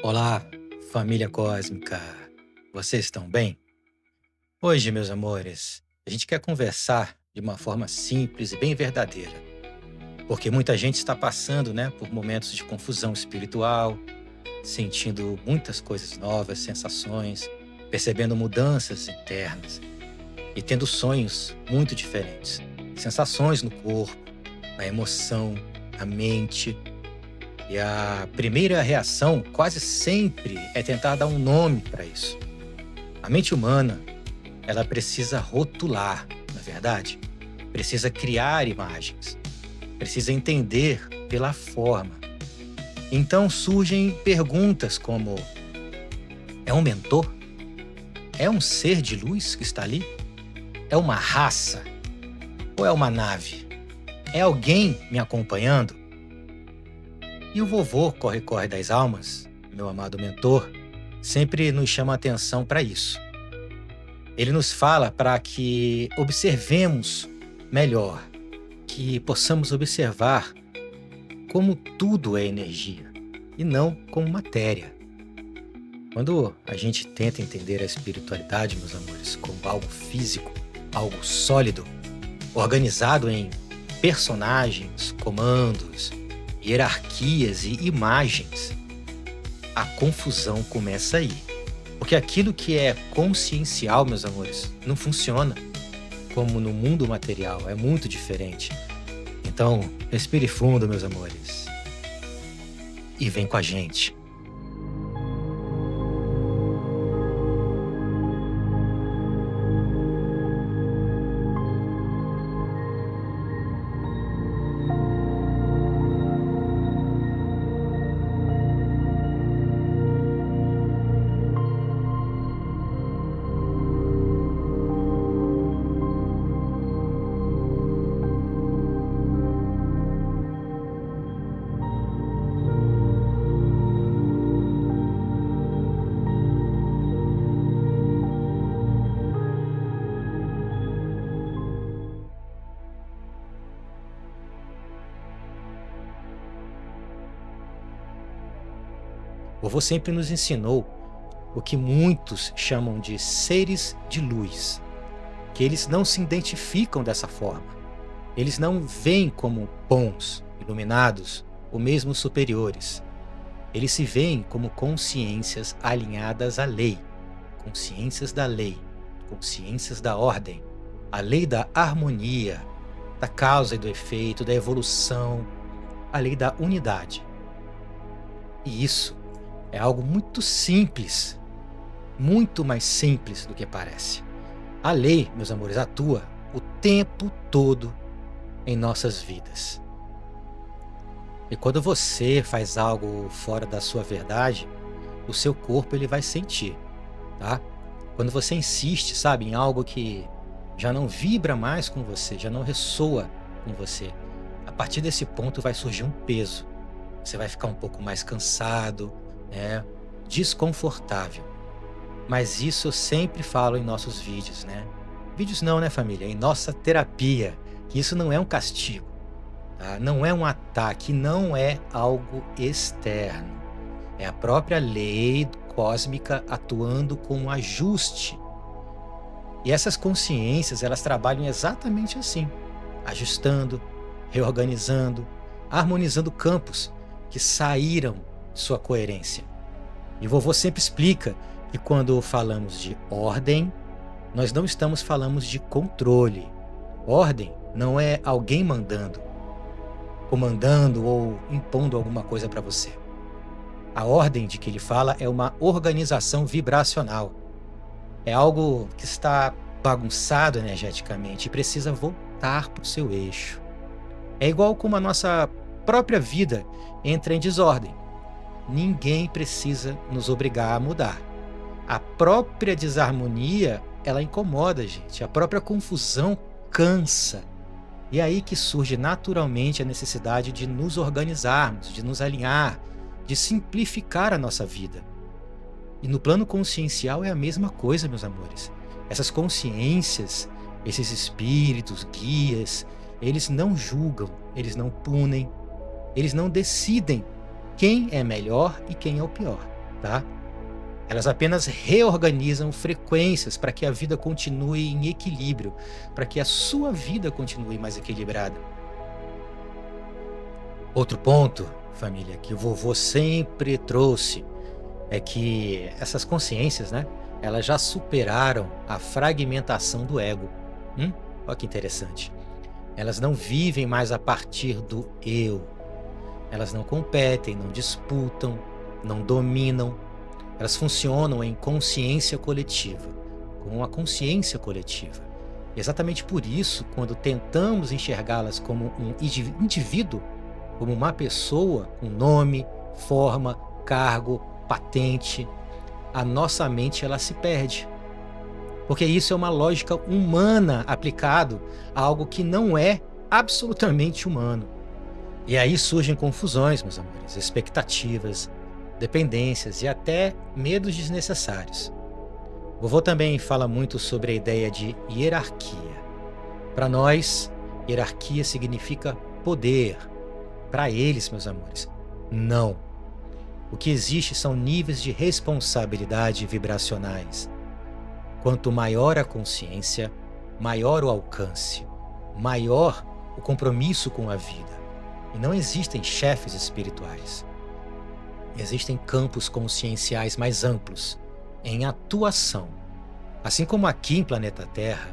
Olá, família cósmica. Vocês estão bem? Hoje, meus amores, a gente quer conversar de uma forma simples e bem verdadeira, porque muita gente está passando, por momentos de confusão espiritual, sentindo muitas coisas novas, sensações, percebendo mudanças internas e tendo sonhos muito diferentes, sensações no corpo, na emoção, na mente. E a primeira reação quase sempre é tentar dar um nome para isso. A mente humana, ela precisa rotular, na verdade, precisa criar imagens, precisa entender pela forma. Então surgem perguntas como: é um mentor? É um ser de luz que está ali? É uma raça? Ou é uma nave? É alguém me acompanhando? E o vovô Corre-Corre das Almas, meu amado mentor, sempre nos chama a atenção para isso. Ele nos fala para que observemos melhor, que possamos observar como tudo é energia e não como matéria. Quando a gente tenta entender a espiritualidade, meus amores, como algo físico, algo sólido, organizado em personagens, comandos, hierarquias e imagens, a confusão começa aí. Porque aquilo que é consciencial, meus amores, não funciona como no mundo material, é muito diferente. Então, respire fundo, meus amores, e vem com a gente. O vovô sempre nos ensinou o que muitos chamam de seres de luz, que eles não se identificam dessa forma. Eles não veem como bons, iluminados ou mesmo superiores. Eles se veem como consciências alinhadas à lei, consciências da lei, consciências da ordem, a lei da harmonia, da causa e do efeito, da evolução, a lei da unidade. E isso é algo muito simples, muito mais simples do que parece. A lei, meus amores, atua o tempo todo em nossas vidas. E quando você faz algo fora da sua verdade, o seu corpo ele vai sentir, tá? Quando você insiste, sabe, em algo que já não vibra mais com você, já não ressoa com você, a partir desse ponto vai surgir um peso. Você vai ficar um pouco mais cansado, desconfortável. Mas isso eu sempre falo em nossos vídeos, Vídeos não, família? Em nossa terapia, que isso não é um castigo, tá? Não é um ataque, não é algo externo. É a própria lei cósmica atuando como ajuste. E essas consciências, elas trabalham exatamente assim, ajustando, reorganizando, harmonizando campos que saíram de sua coerência. E o vovô sempre explica que quando falamos de ordem, nós não estamos falando de controle. Ordem não é alguém mandando, comandando ou impondo alguma coisa para você. A ordem de que ele fala é uma organização vibracional. É algo que está bagunçado energeticamente e precisa voltar para o seu eixo. É igual como a nossa própria vida entra em desordem. Ninguém precisa nos obrigar a mudar. A própria desarmonia, ela incomoda a gente. A própria confusão cansa. E é aí que surge naturalmente a necessidade de nos organizarmos, de nos alinhar, de simplificar a nossa vida. E no plano consciencial é a mesma coisa, meus amores. Essas consciências, esses espíritos, guias, eles não julgam, eles não punem, eles não decidem quem é melhor e quem é o pior. tá? Elas apenas reorganizam frequências para que a vida continue em equilíbrio, para que a sua vida continue mais equilibrada. Outro ponto, família, que o vovô sempre trouxe é que essas consciências, né, elas já superaram a fragmentação do ego. Olha que interessante. Elas não vivem mais a partir do eu. Elas não competem, não disputam, não dominam. Elas funcionam em consciência coletiva, com uma consciência coletiva. E exatamente por isso, quando tentamos enxergá-las como um indivíduo, como uma pessoa com nome, forma, cargo, patente, a nossa mente ela se perde. Porque isso é uma lógica humana aplicado a algo que não é absolutamente humano. E aí surgem confusões, meus amores, expectativas, dependências e até medos desnecessários. Vovô também fala muito sobre a ideia de hierarquia. Para nós, hierarquia significa poder. Para eles, meus amores, não. O que existe são níveis de responsabilidade vibracionais. Quanto maior a consciência, maior o alcance, maior o compromisso com a vida. E não existem chefes espirituais. Existem campos conscienciais mais amplos, em atuação. Assim como aqui em planeta Terra,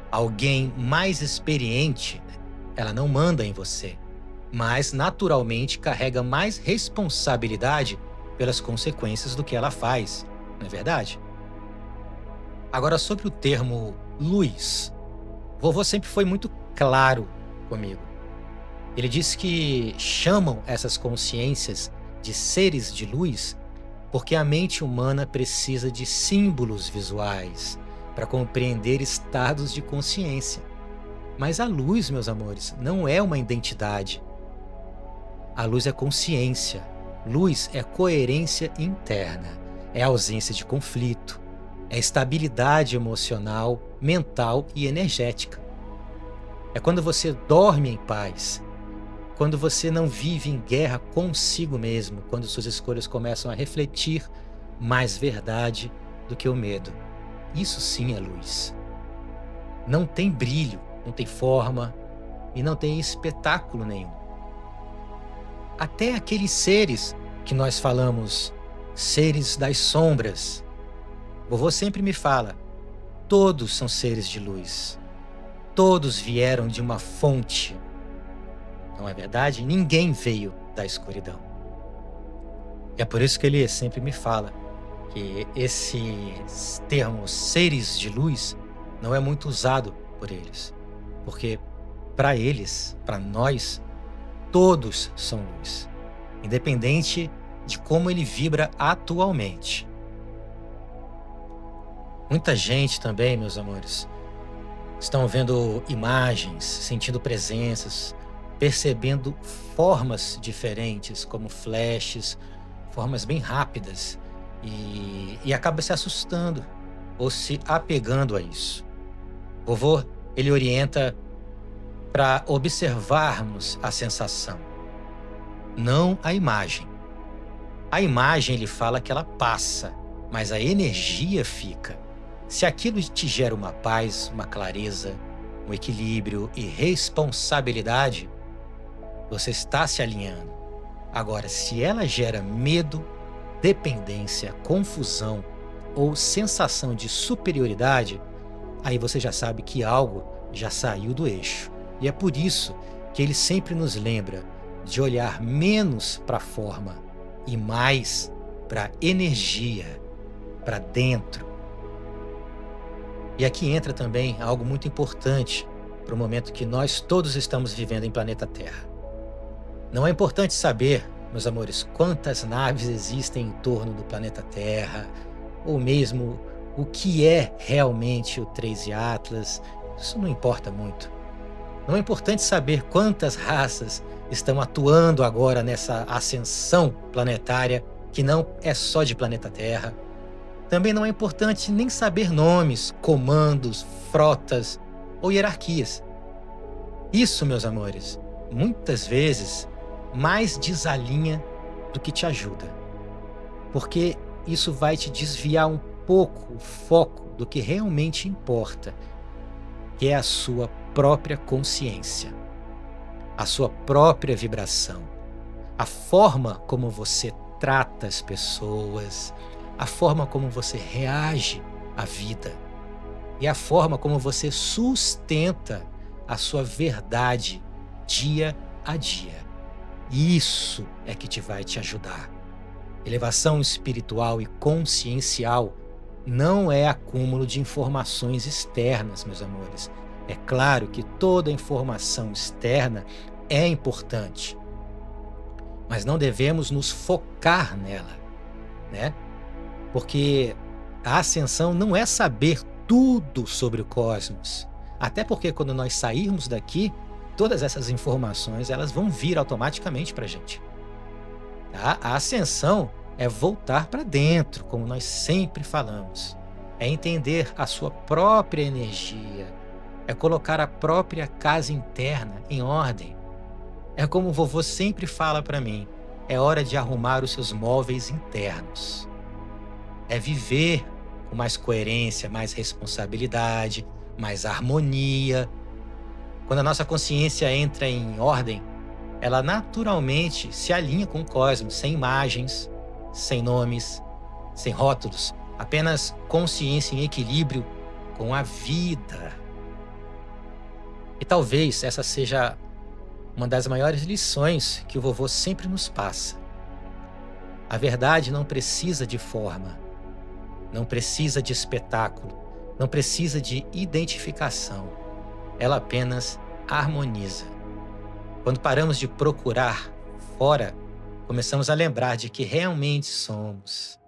alguém mais experiente, ela não manda em você, mas naturalmente carrega mais responsabilidade pelas consequências do que ela faz, não é verdade? Agora, sobre o termo luz, vovô sempre foi muito claro comigo. Ele disse que chamam essas consciências de seres de luz porque a mente humana precisa de símbolos visuais para compreender estados de consciência. Mas a luz, meus amores, não é uma identidade. A luz é consciência. Luz é coerência interna, é ausência de conflito, é estabilidade emocional, mental e energética. É quando você dorme em paz, quando você não vive em guerra consigo mesmo, quando suas escolhas começam a refletir mais verdade do que o medo. Isso sim é luz. Não tem brilho, não tem forma e não tem espetáculo nenhum. Até aqueles seres que nós falamos, seres das sombras. Vovô sempre me fala, todos são seres de luz. Todos vieram de uma fonte. Não é verdade? Ninguém veio da escuridão. E é por isso que ele sempre me fala que esse termo seres de luz não é muito usado por eles. Porque para eles, para nós, todos são luz. Independente de como ele vibra atualmente. Muita gente também, meus amores, estão vendo imagens, sentindo presenças, percebendo formas diferentes, como flashes, formas bem rápidas, e acaba se assustando ou se apegando a isso. O vovô, ele orienta para observarmos a sensação, não a imagem. A imagem, ele fala que ela passa, mas a energia fica. Se aquilo te gera uma paz, uma clareza, um equilíbrio e responsabilidade, você está se alinhando. Agora, se ela gera medo, dependência, confusão ou sensação de superioridade, aí você já sabe que algo já saiu do eixo. E é por isso que ele sempre nos lembra de olhar menos para a forma e mais para a energia, para dentro. E aqui entra também algo muito importante para o momento que nós todos estamos vivendo em planeta Terra. Não é importante saber, meus amores, quantas naves existem em torno do planeta Terra, ou mesmo o que é realmente o 13 Atlas. Isso não importa muito. Não é importante saber quantas raças estão atuando agora nessa ascensão planetária, que não é só de planeta Terra. Também não é importante nem saber nomes, comandos, frotas ou hierarquias. Isso, meus amores, muitas vezes mais desalinha do que te ajuda. Porque isso vai te desviar um pouco o foco do que realmente importa, que é a sua própria consciência, a sua própria vibração, a forma como você trata as pessoas, a forma como você reage à vida e a forma como você sustenta a sua verdade dia a dia. Isso é que vai te ajudar. Elevação espiritual e consciencial não é acúmulo de informações externas, meus amores. É claro que toda informação externa é importante, mas não devemos nos focar nela, né? Porque a ascensão não é saber tudo sobre o cosmos. Até porque quando nós sairmos daqui, todas essas informações elas vão vir automaticamente para a gente. Tá? A ascensão é voltar para dentro, como nós sempre falamos. É entender a sua própria energia. É colocar a própria casa interna em ordem. É como o vovô sempre fala para mim, é hora de arrumar os seus móveis internos. É viver com mais coerência, mais responsabilidade, mais harmonia. Quando a nossa consciência entra em ordem, ela naturalmente se alinha com o cosmos, sem imagens, sem nomes, sem rótulos, apenas consciência em equilíbrio com a vida. E talvez essa seja uma das maiores lições que o vovô sempre nos passa. A verdade não precisa de forma, não precisa de espetáculo, não precisa de identificação. Ela apenas harmoniza. Quando paramos de procurar fora, começamos a lembrar de que realmente somos.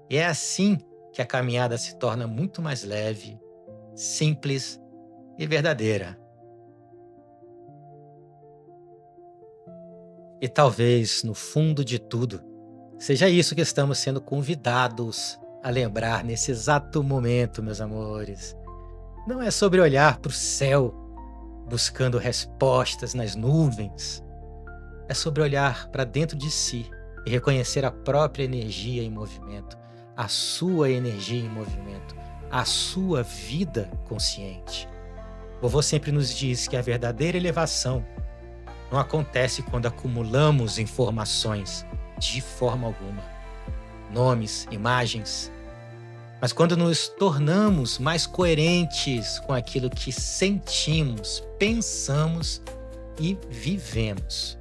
E é assim que a caminhada se torna muito mais leve, simples e verdadeira. E talvez, no fundo de tudo, seja isso que estamos sendo convidados a lembrar nesse exato momento, meus amores. Não é sobre olhar para o céu, buscando respostas nas nuvens. É sobre olhar para dentro de si e reconhecer a própria energia em movimento, a sua energia em movimento, a sua vida consciente. O vovô sempre nos diz que a verdadeira elevação não acontece quando acumulamos informações, de forma alguma, nomes, imagens, mas quando nos tornamos mais coerentes com aquilo que sentimos, pensamos e vivemos.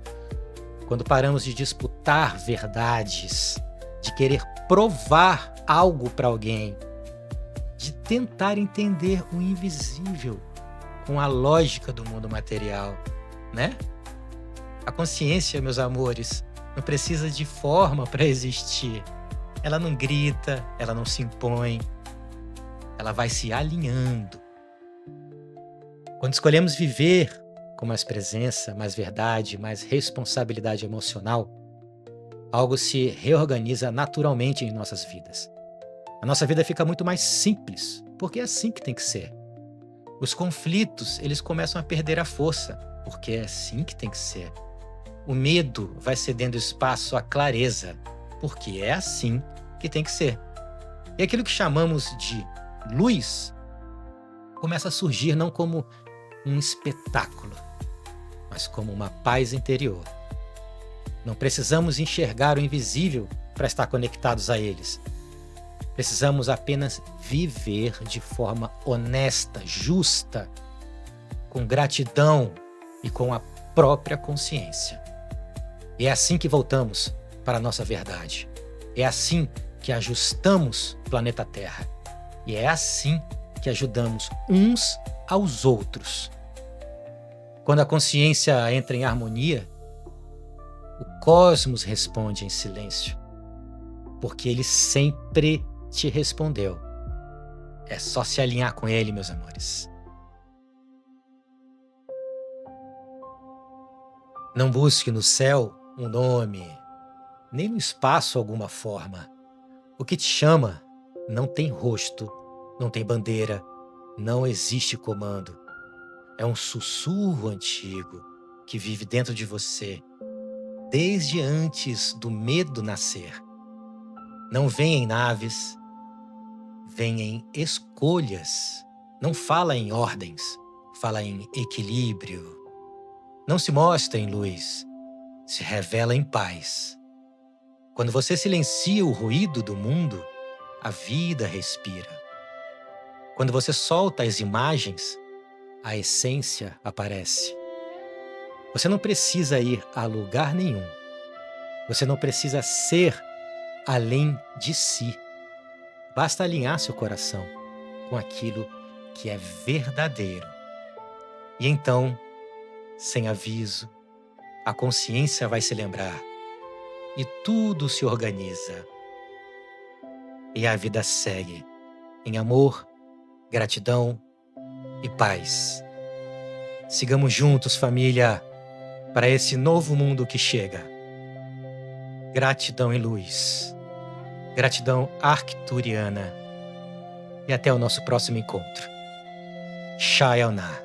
Quando paramos de disputar verdades, de querer provar algo para alguém, de tentar entender o invisível com a lógica do mundo material, né? A consciência, meus amores, não precisa de forma para existir. Ela não grita, ela não se impõe, ela vai se alinhando. Quando escolhemos viver com mais presença, mais verdade, mais responsabilidade emocional, algo se reorganiza naturalmente em nossas vidas. A nossa vida fica muito mais simples, porque é assim que tem que ser. Os conflitos, eles começam a perder a força, porque é assim que tem que ser. O medo vai cedendo espaço à clareza, porque é assim que tem que ser. E aquilo que chamamos de luz começa a surgir não como um espetáculo, mas como uma paz interior. Não precisamos enxergar o invisível para estar conectados a eles. Precisamos apenas viver de forma honesta, justa, com gratidão e com a própria consciência. E é assim que voltamos para a nossa verdade. É assim que ajustamos o planeta Terra. E é assim que ajudamos uns aos outros. Quando a consciência entra em harmonia, o cosmos responde em silêncio, porque ele sempre te respondeu. É só se alinhar com ele, meus amores. Não busque no céu um nome, nem no espaço alguma forma. O que te chama não tem rosto, não tem bandeira, não existe comando. É um sussurro antigo que vive dentro de você, desde antes do medo nascer. Não vem em naves, vem em escolhas. Não fala em ordens, fala em equilíbrio. Não se mostra em luz, se revela em paz. Quando você silencia o ruído do mundo, a vida respira. Quando você solta as imagens, a essência aparece. Você não precisa ir a lugar nenhum. Você não precisa ser além de si. Basta alinhar seu coração com aquilo que é verdadeiro. E então, sem aviso, a consciência vai se lembrar e tudo se organiza. E a vida segue em amor, gratidão e paz. Sigamos juntos, família, para esse novo mundo que chega. Gratidão e luz. Gratidão arcturiana. E até o nosso próximo encontro. Shayana.